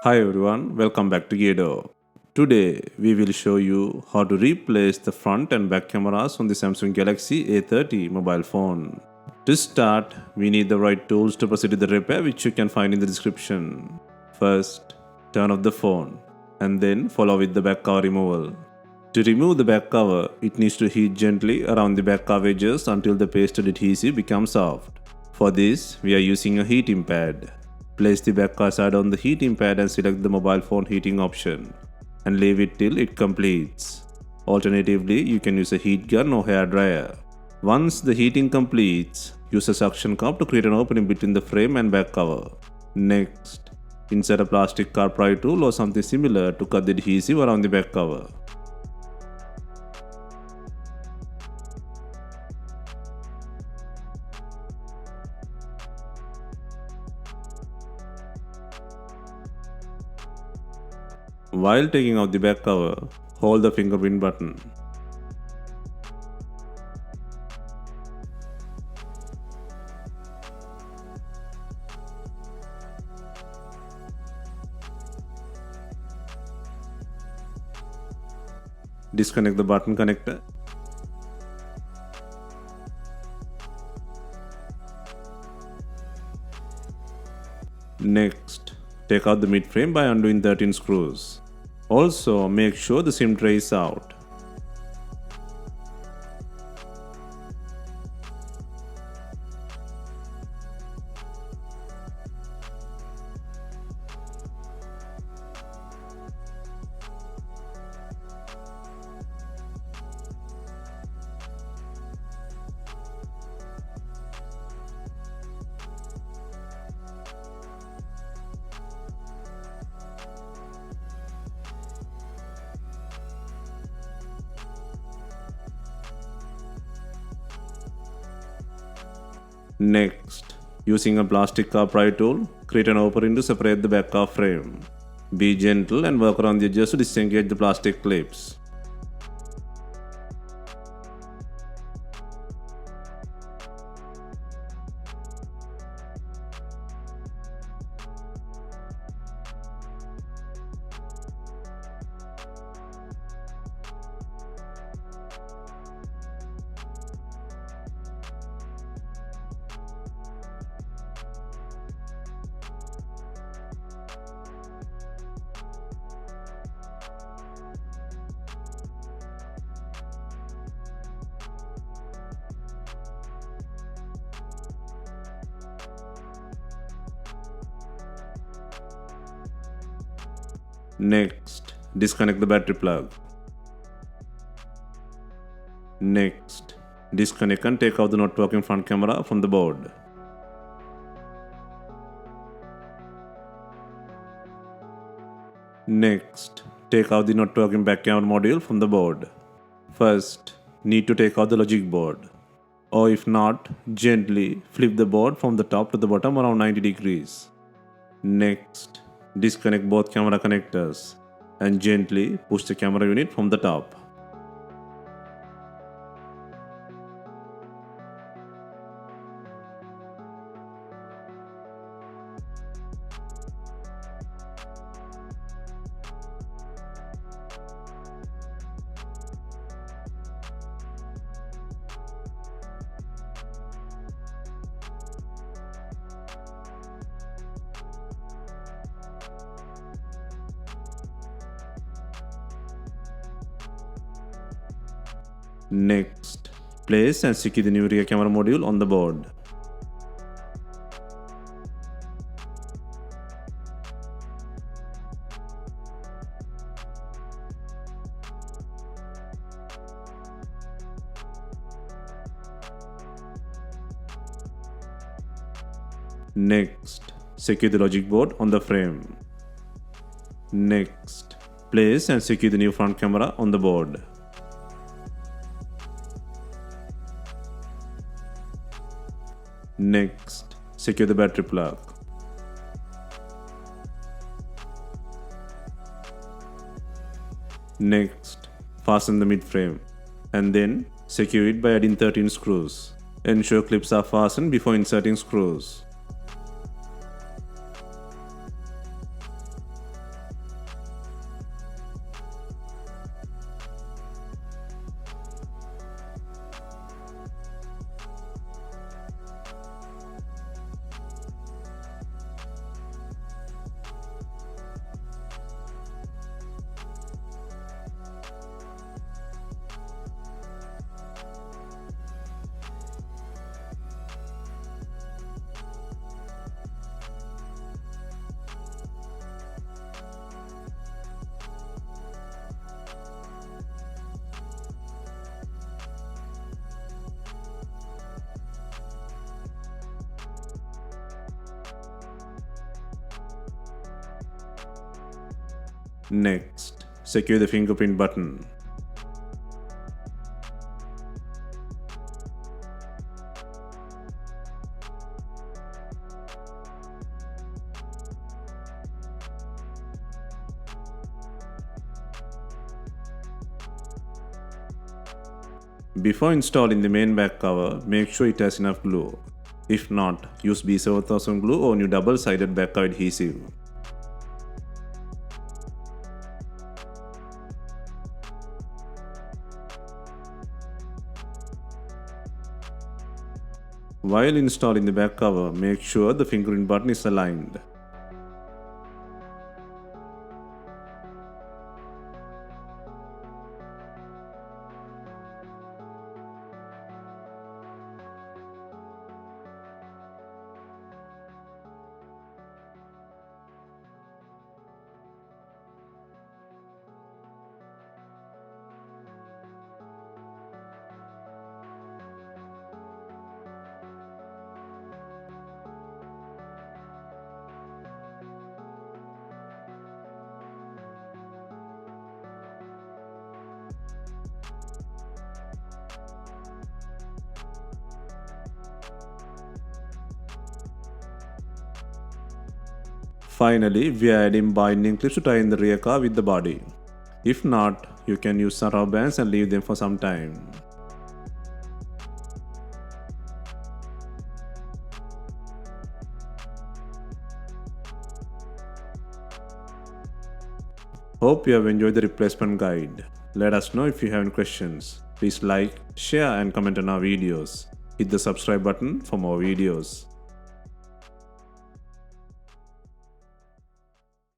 Hi everyone, welcome back to DYOR. Today we will show you how to replace the front and back cameras on the Samsung Galaxy A30 mobile phone. To start, we need the right tools to proceed with the repair, which you can find in the description. First, turn off the phone and then follow with the back cover removal. To remove the back cover, it needs to heat gently around the back cover edges until the pasted adhesive becomes soft. For this, we are using a heating pad. Place the back cover side on the heating pad and select the mobile phone heating option and leave it till it completes. Alternatively, you can use a heat gun or hair dryer. Once the heating completes, use a suction cup to create an opening between the frame and back cover. Next, insert a plastic car pry tool or something similar to cut the adhesive around the back cover. While taking out the back cover, hold the fingerprint button. Disconnect the button connector. Next, take out the mid frame by undoing 13 screws. Also, make sure the SIM tray is out. Next, using a plastic car pry tool, create an opening to separate the back car frame. Be gentle and work around the edges to disengage the plastic clips. Next, disconnect the battery plug. Next, disconnect and take out the not working front camera from the board. Next, take out the not working back camera module from the board. First, need to take out the logic board. Or if not, gently flip the board from the top to the bottom around 90 degrees. Next, disconnect both camera connectors and gently push the camera unit from the top. Next, place and secure the new rear camera module on the board. Next, secure the logic board on the frame. Next, place and secure the new front camera on the board. Next, secure the battery plug. Next, fasten the mid frame and then secure it by adding 13 screws. Ensure clips are fastened before inserting screws. Next, secure the fingerprint button. Before installing the main back cover, make sure it has enough glue. If not, use B7000 glue or new double-sided back cover adhesive. While installing the back cover, make sure the fingerprint button is aligned. Finally, we are adding binding clips to tie in the rear car with the body. If not, you can use some rubber bands and leave them for some time. Hope you have enjoyed the replacement guide. Let us know if you have any questions. Please like, share and comment on our videos. Hit the subscribe button for more videos.